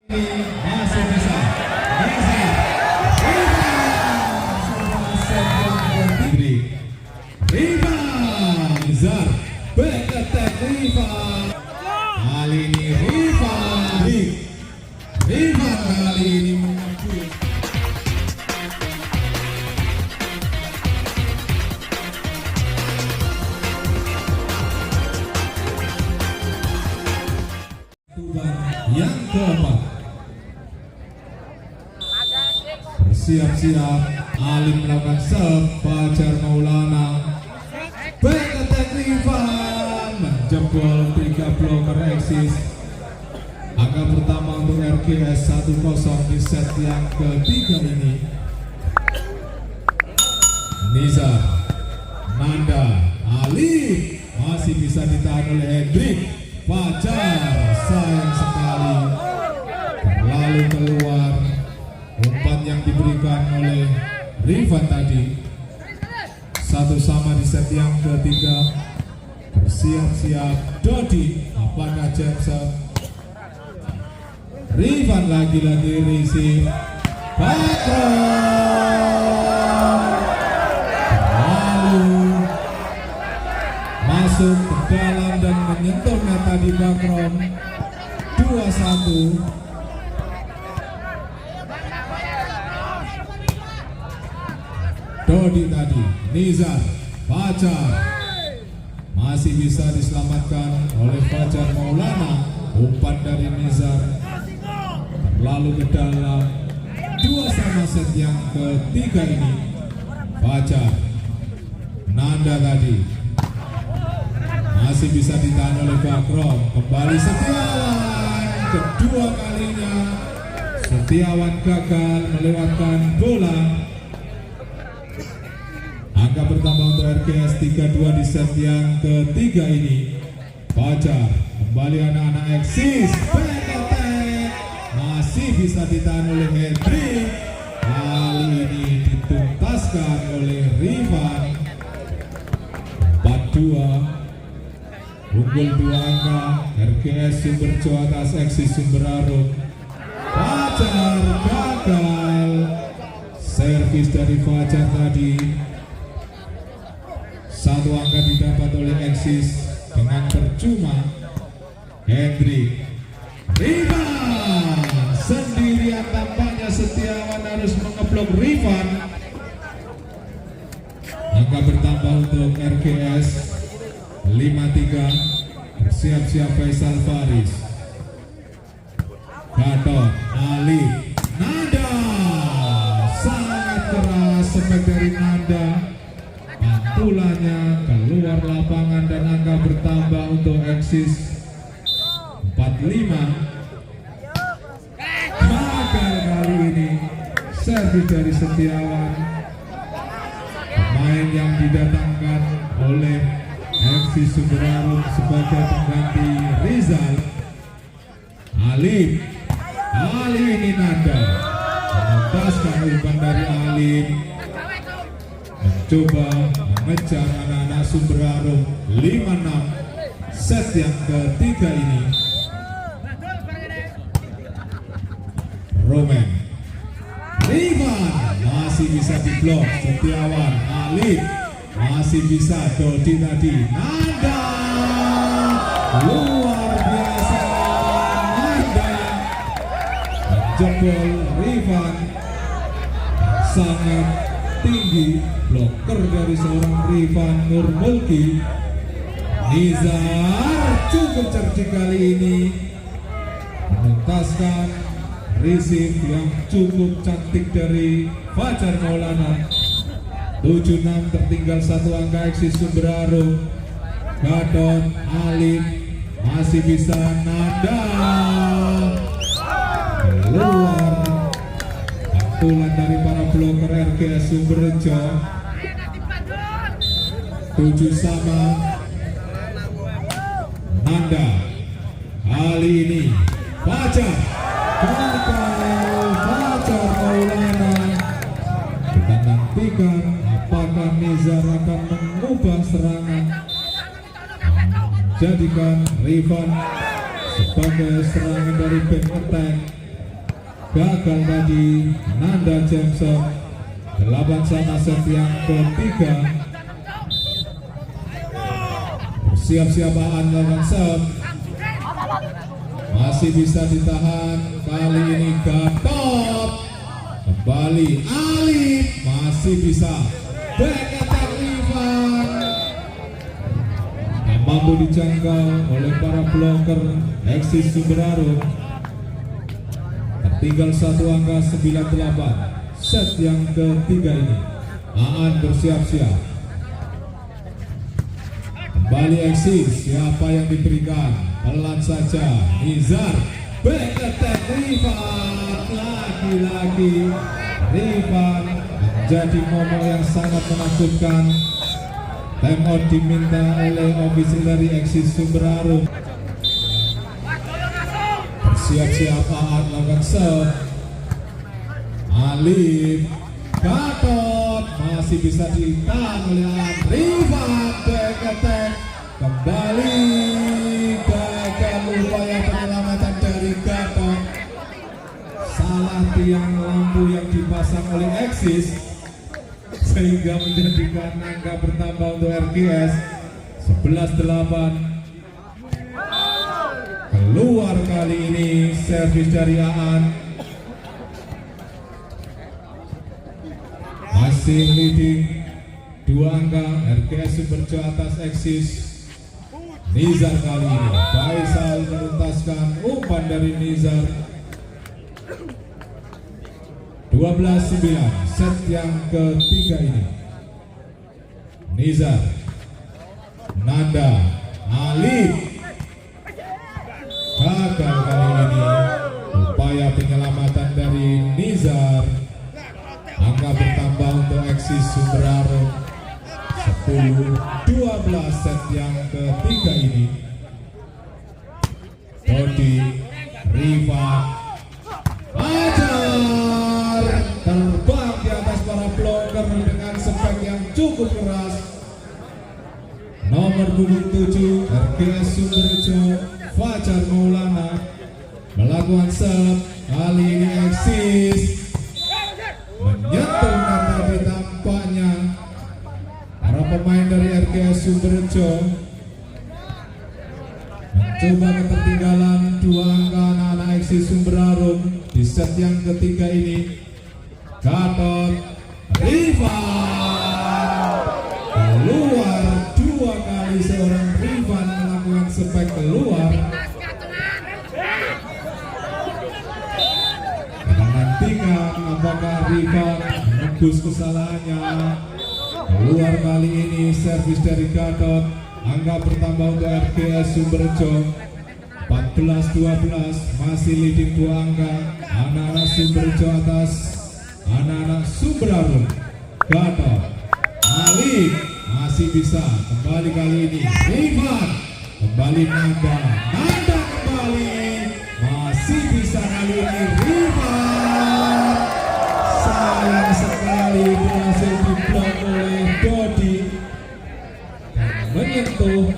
masih bisa Nizar back attack Rifan kali ini Rifan kali ini mengaku yang keempat. Bersiap-siap Alim melakukan serve, Fajar Maulana back attack Rifan menjebol 3 blocker eksis. Angka pertama untuk RGS 1-0 di set yang ketiga ini. Nizar, Nanda, Ali masih bisa ditahan oleh Hendrik. Fajar sayang sekali terlalu keluar umpan yang diberikan oleh Rifan tadi. 1 sama di set yang ketiga. Bersiap-siap Dodi, apakah Jackson? Rifan lagi-lagi receive lalu masuk ke dalam dan menyentuh mata di bakron. 2-1. Dodi tadi, Nizar, Fajar masih bisa diselamatkan oleh Fajar Maulana. Umpan dari Nizar terlalu ke dalam. 2 sama set yang ketiga ini. Fajar, Nanda tadi masih bisa ditahan oleh Bakron. Kembali Setiawan, kedua kalinya Setiawan gagal melewatkan bola. Angka bertambah untuk RGS 3-2 di set yang ketiga ini. Fajar, kembali anak-anak eksis, back attack masih bisa ditahan oleh Hendrik. Kali ini dituntaskan oleh Rifan. 4-2. Unggul 2 angka RGS Sumberjo atas eksis Sumber Arum. Fajar gagal. Servis dari Fajar tadi. 1 angka didapat oleh eksis dengan percuma. Hendrik, Rifan sendirian tampaknya. Setiawan harus mengeblok Rifan. Angka bertambah untuk RGS 5-3. Bersiap-siap Faisal Faris, Gatot, Ali, Nanda. Sangat keras sepak dari Nanda. Pantulannya keluar lapangan dan angka bertambah untuk eksis 4-5. Gagal kali ini. Servis dari Setiawan, pemain yang didatangkan oleh FC Sumber Arum sebagai pengganti Rizal. Alim ini Nanda menuntaskan umpan dari Alim, mencoba mengejar anak-anak Sumber Arum. 5-6 set yang ketiga ini. Roman, Rifan masih bisa diblok. Setiawan, Alim masih bisa. Dodi tadi, Nanda luar biasa. Nanda menjebol Rifan. Sangat tinggi bloker dari seorang Rifan Nurmulki. Nizar cukup cerdik kali ini menuntaskan receive yang cukup cantik dari Fajar Maulana. 7-6 tertinggal 1 angka eksis Sumber Arum. Gatot, Alim masih bisa. Nanda keluar. Pantulan dari para bloker RGS Sumberjo. 7 sama. Nanda kali ini Fajar gagal. Fajar Maulana. Kita nantikan apakah Nizar akan mengubah serangan, jadikan Rifan sebagai serangan dari back attack. gagal tadi. Nanda Jameson 8 sama set yang ketiga. Siap-siap Aan melakukan serve, masih bisa ditahan. Kali ini Gatot, kembali Alif, masih bisa back attack Rifan, yang mampu dijangkau oleh para blocker Eksis Sumber. Tertinggal 1 angka 98 set yang ketiga ini. Aan bersiap-siap. Kembali Eksis, siapa yang diberikan? Pelan saja, Nizar, back attack Rifan, lagi-lagi Rifan menjadi momok yang sangat menakutkan. Time out diminta oleh ofisial dari Eksis Sumber Harum. Siap-siap Aan melakukan serve. Alif, Gatot, masih bisa ditahan oleh Aan. Rifan, back attack, kembali gagal upaya penyelamatan dari Gatot. Salah tiang lampu yang dipasang oleh Eksis sehingga menjadikan angka bertambah untuk RGS 11-8. Keluar kali ini servis dari Aan. Masih leading 2 angka RGS Sumberjo atas Eksis. Nizar kali ini Faisal menuntaskan umpan dari Nizar. 12-9 set yang ketiga ini. Nizar, Nanda, Alif, gagal kali ini upaya penyelamatan dari Nizar. Angka bertambah untuk Eksis Sumber Harum 10-12 set yang ketiga ini. Dodi, Rifan, Fajar terbang di atas para blocker dengan spek yang cukup keras. Nomor punggung 7 RGS Sumberjo, Fajar Maulana melakukan serve. Kali ini Eksis menyentuh tadi tampaknya para pemain dari RGS Sumberjo mencoba ketertinggalan 2 angka anak-anak Eksis Sumber Harum di set yang ketiga ini. Gatot, Rifan keluar 2 kali seorang Rifan melakukan spek keluar. Kita nantikan apakah Rifan menebus kesalahannya. Keluar kali ini servis dari Gatot. Angka bertambah untuk RGS Sumberjo 14-12, masih leading 2 angka anak-anak Sumberjo atas anak-anak Sumber Harum. Gatot, Alif masih bisa kembali kali ini. Rifan kembali, Nanda kembali, masih bisa kali ini Rifan. Sayang sekali berhasil diblok oleh Dodi dan menyentuh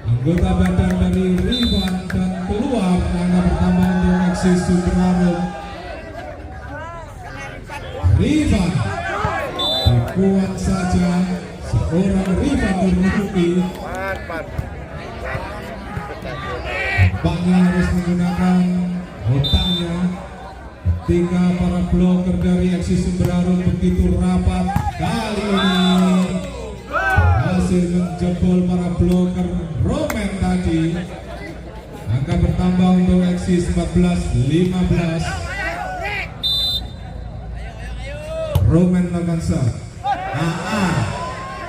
anggota badan dari Rifan dan keluar. Angka bertambah untuk Eksis Sumber Harum. Rifan dikuat saja seorang Rifan Nurmuki. Tampaknya harus menggunakan otaknya ketika para blocker dari Eksis Sumber Harum begitu rapat. Kali ini hasil menjebol para blocker Roman tadi. Angka bertambah untuk Eksis 14-15. Roman melakukan serve. Aan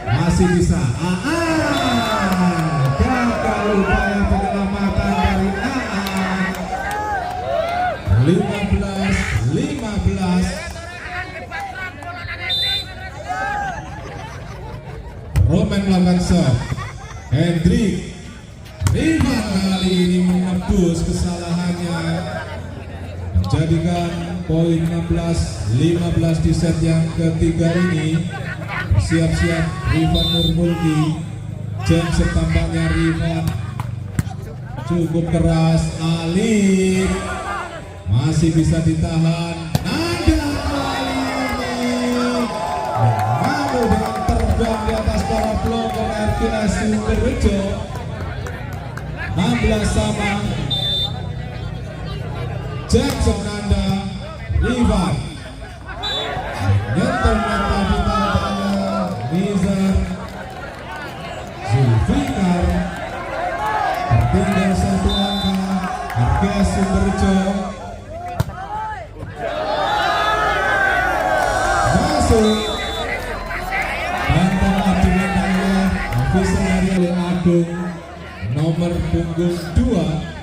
masih bisa. Aan gagal upaya penyelamatan dari Aan. 15-15. Roman melakukan serve. Hendrik, Rifan kali ini menebus kesalahannya, menjadikan poin 16-15 di set yang ketiga ini. Siap-siap Rifan Nurmulki. James tampaknya Rifan cukup keras. Alif masih bisa ditahan. Nanda kali ini mengambil dengan terbang di atas para pelonggong RGS Sumberjo. 16 sama. Jackson Nanda, Ivan nyentuh mata di tangannya Nizar Zulfikar, tertinggal 1 angka RGS Sumberjo. Masuk dan telah dilakukan oleh ofisial dari Ali Agung nomor punggung 2.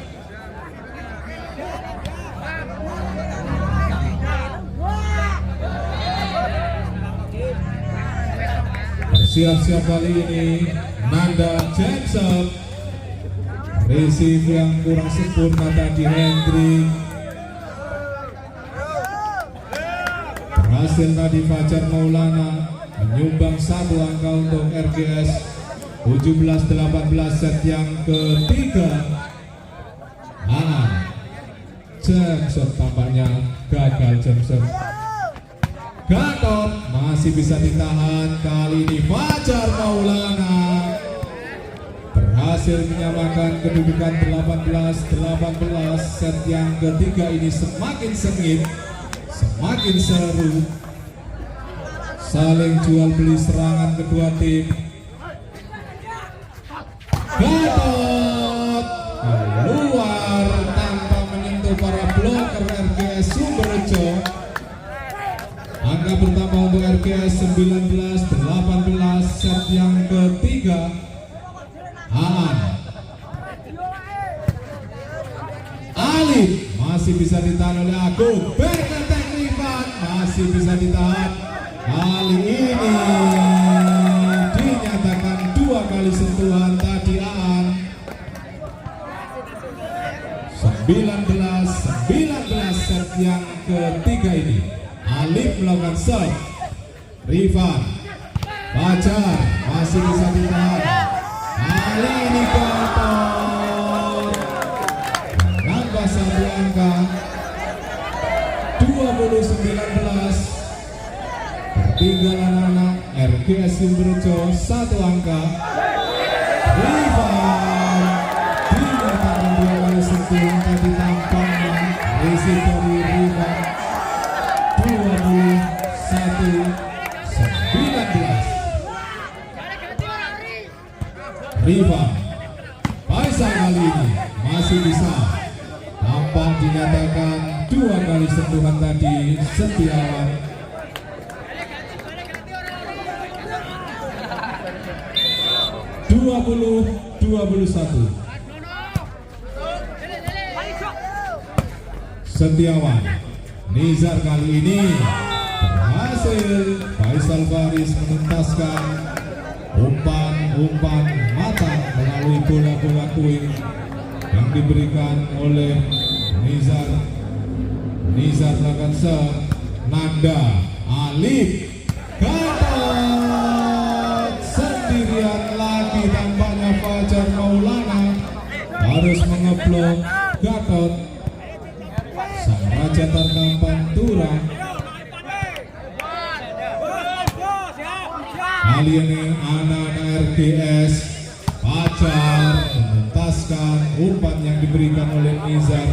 Siap-siap kali ini Nanda Jackson, receive yang kurang sempurna tadi Hendrik, berhasil tadi Fajar Maulana menyumbang 1 angka untuk RGS. 17-18 set yang ketiga. Jackson tampaknya gagal. Jackson Gatot masih bisa ditahan. Kali ini Fajar Maulana berhasil menyamakan kedudukan 18-18. Set yang ketiga ini semakin sengit, semakin seru, saling jual beli serangan kedua tim. Gatot keluar tanpa menyentuh para bloker RGS Sumberjo. Angka pertama untuk RGS 19-18. Set yang ketiga. Alif masih bisa ditahan oleh Agung. Back Rifan masih bisa ditahan. Kali ini dinyatakan 2 kali sentuhan tadi. 19-19 set yang ketiga ini. Alif melakukan serve. Rifan, Fajar masih bisa ditahan. Kali ini Gatot menambah 1 angka. 20-19. Tertinggal anak-anak RGS Sumberjo 1 angka. Rifan dinyatakan 2 kali sentuhan tadi tampaknya. Receive dari Rifan. 21-19. Rifan Faisal kali ini masih bisa. Tampak dinyatakan 2 kali sentuhan tadi. Setiawan 20-21. Setiawan Nizar kali ini berhasil. Faisal Faris menuntaskan umpan matang melalui bola-bola kuing yang diberikan oleh Nizar. Nizar melakukan serve. Nanda, Alif, Gatot sendirian lagi tampaknya. Fajar Maulana harus mengeblok Gatot, sang raja Tarkam Pantura. Kali ini anak-anak RGS Fajar menuntaskan umpan yang diberikan oleh Nizar.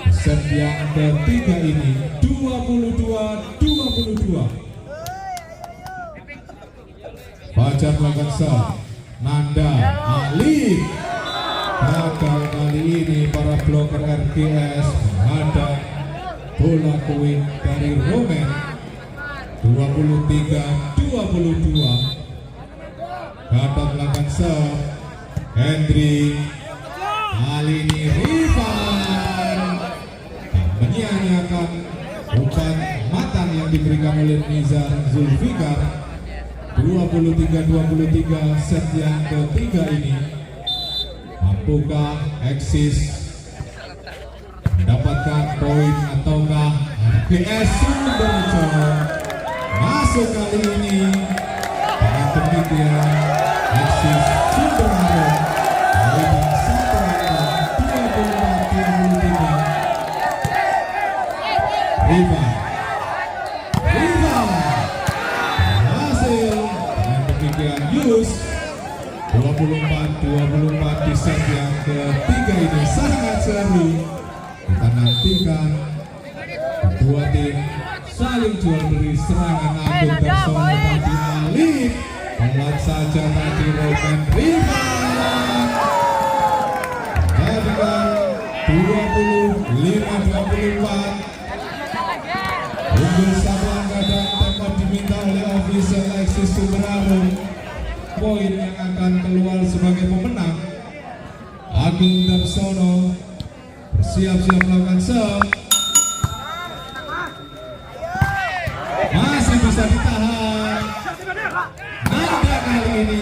Set yang ketiga ini 22-22. Fajar melakukan serve. Nanda, Ali. Gagal kali ini para bloker RGS menghadang bola kuing dari Roman. 23-22. Gatot melakukan serve. Hendrik. Kali ini Rifan menyia-nyiakan umpan matang yang diberikan oleh Nizar Zulfikar. 23-23. Set yang ketiga ini. Mampukah Eksis mendapatkan poin ataukah RGS Sumberjo masuk kali ini? Dengan demikian Eksis Sumberjo meraih 1 angka 24-23 Riva hasil dengan demikian Yus 24-24 di set yang ketiga ini sangat seru. Kita nantikan kedua tim saling jual beli serangan. Agung Darsono tadi Alif pelan saja tadi Roman Riva jadikan 25-24 unggul satu angka dan tempat diminta oleh official Lexus Sumberharum. Poin yang akan keluar sebagai pemenang Agung Darsono bersiap-siap melakukan serve. Masih bisa ditahan. Nada kali ini